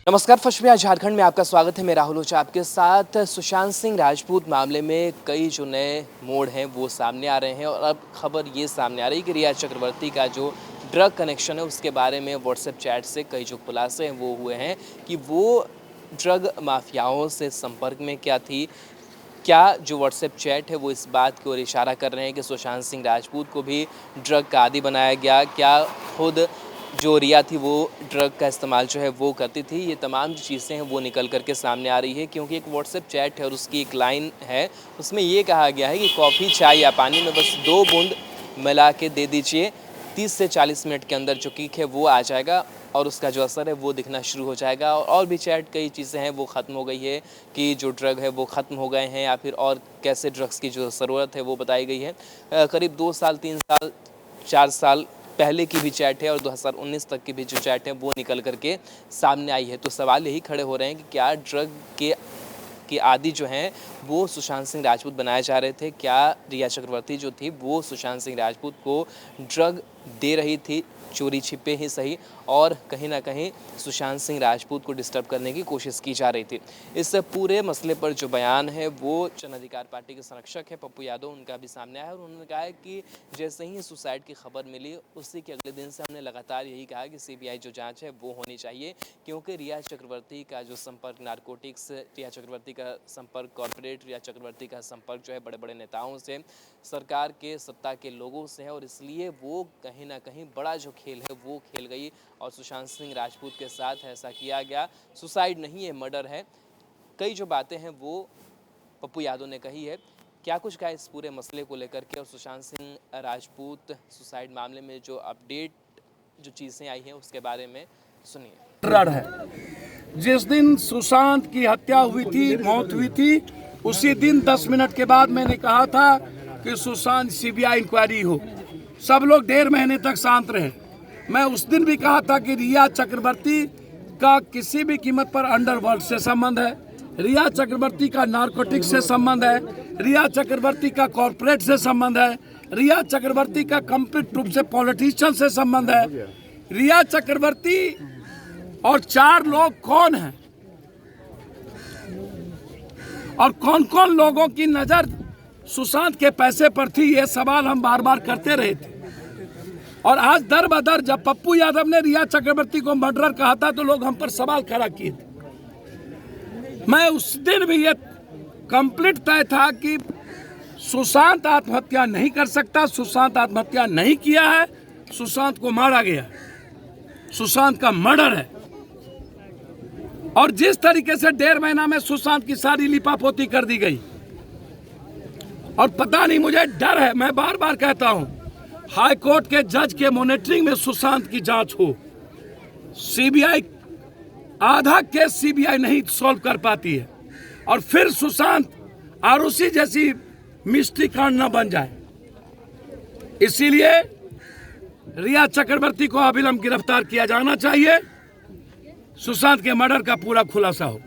नमस्कार, पश्चिमी झारखंड में आपका स्वागत है। मैं राहुल ओझा आपके साथ। सुशांत सिंह राजपूत मामले में कई जो नए मोड़ हैं वो सामने आ रहे हैं और अब खबर ये सामने आ रही है कि रिया चक्रवर्ती का जो ड्रग कनेक्शन है उसके बारे में व्हाट्सएप चैट से कई जो खुलासे हैं वो हुए हैं कि वो ड्रग माफियाओं से संपर्क में क्या थी। क्या जो व्हाट्सएप चैट है वो इस बात की ओर इशारा कर रहे हैं कि सुशांत सिंह राजपूत को भी ड्रग का आदी बनाया गया। क्या खुद जो रिया थी वो ड्रग का इस्तेमाल जो है वो करती थी। ये तमाम जो चीज़ें हैं वो निकल करके सामने आ रही है, क्योंकि एक व्हाट्सएप चैट है और उसकी एक लाइन है, उसमें ये कहा गया है कि कॉफ़ी चाय या पानी में बस 2 बूंद मिला के दे दीजिए, 30 से 40 मिनट के अंदर जो किक है वो आ जाएगा और उसका जो असर है वो दिखना शुरू हो जाएगा। और भी चैट कई चीज़ें हैं वो ख़त्म हो गई है कि जो ड्रग है वो ख़त्म हो गए हैं या फिर और कैसे ड्रग्स की जो ज़रूरत है वो बताई गई है। करीब 2 साल 3 साल 4 साल पहले की भी चैट है और 2019 तक की भी जो चैट है वो निकल करके सामने आई है। तो सवाल यही खड़े हो रहे हैं कि क्या ड्रग के आदि जो हैं वो सुशांत सिंह राजपूत बनाए जा रहे थे। क्या रिया चक्रवर्ती जो थी वो सुशांत सिंह राजपूत को ड्रग दे रही थी, चोरी छिपे ही सही, और कहीं ना कहीं सुशांत सिंह राजपूत को डिस्टर्ब करने की कोशिश की जा रही थी। इस पूरे मसले पर जो बयान है वो जन अधिकार पार्टी के संरक्षक है पप्पू यादव, उनका भी सामने आया और उन्होंने कहा है कि जैसे ही सुसाइड की खबर मिली उसी के अगले दिन से हमने लगातार यही कहा कि सीबीआई जो जांच है वो होनी चाहिए, क्योंकि रिया चक्रवर्ती का जो संपर्क नारकोटिक्स, रिया चक्रवर्ती का संपर्क कॉर्पोरेट, रिया चक्रवर्ती का संपर्क जो है बड़े बड़े नेताओं से, सरकार के सत्ता के लोगों से है, और इसलिए वो कहीं ना कहीं बड़ा जो खेल है वो खेल गई और सुशांत सिंह राजपूत के साथ ऐसा किया गया। सुसाइड नहीं है, मर्डर है। कई जो बातें हैं वो पप्पू यादव ने कही है। क्या कुछ कहा इस पूरे मसले को लेकर के और सुशांत सिंह राजपूत सुसाइड मामले में जो अपडेट जो चीज़ें आई हैं उसके बारे में सुनिए। है जिस दिन सुशांत की हत्या हुई थी, मौत हुई थी, उसी दिन 10 मिनट के बाद मैंने कहा था कि सुशांत सीबीआई इंक्वायरी हो। सब लोग 1.5 महीने तक शांत रहे। मैं उस दिन भी कहा था कि रिया चक्रवर्ती का किसी भी कीमत पर अंडरवर्ल्ड से संबंध है, रिया चक्रवर्ती का नारकोटिक्स से संबंध है, रिया चक्रवर्ती का कॉर्पोरेट से संबंध है, रिया चक्रवर्ती का कंप्लीट रूप से पॉलिटिशियन से संबंध है। रिया चक्रवर्ती और 4 लोग कौन हैं और कौन कौन लोगों की नजर सुशांत के पैसे पर थी, ये सवाल हम बार बार करते रहे थे। और आज दर बदर जब पप्पू यादव ने रिया चक्रवर्ती को मर्डरर कहा था तो लोग हम पर सवाल खड़ा किए थे। मैं उस दिन भी ये कंप्लीट तय था कि सुशांत आत्महत्या नहीं कर सकता, सुशांत आत्महत्या नहीं किया है, सुशांत को मारा गया, सुशांत का मर्डर है। और जिस तरीके से 1.5 महीना में सुशांत की सारी लिपापोती कर दी गई, और पता नहीं, मुझे डर है, मैं बार बार कहता हूं, हाई कोर्ट के जज के मॉनिटरिंग में सुशांत की जांच हो। सीबीआई आधा केस सीबीआई नहीं सॉल्व कर पाती है और फिर सुशांत आरुषि जैसी मिस्ट्री कांड न बन जाए। इसीलिए रिया चक्रवर्ती को अविलंब गिरफ्तार किया जाना चाहिए, सुशांत के मर्डर का पूरा खुलासा हो।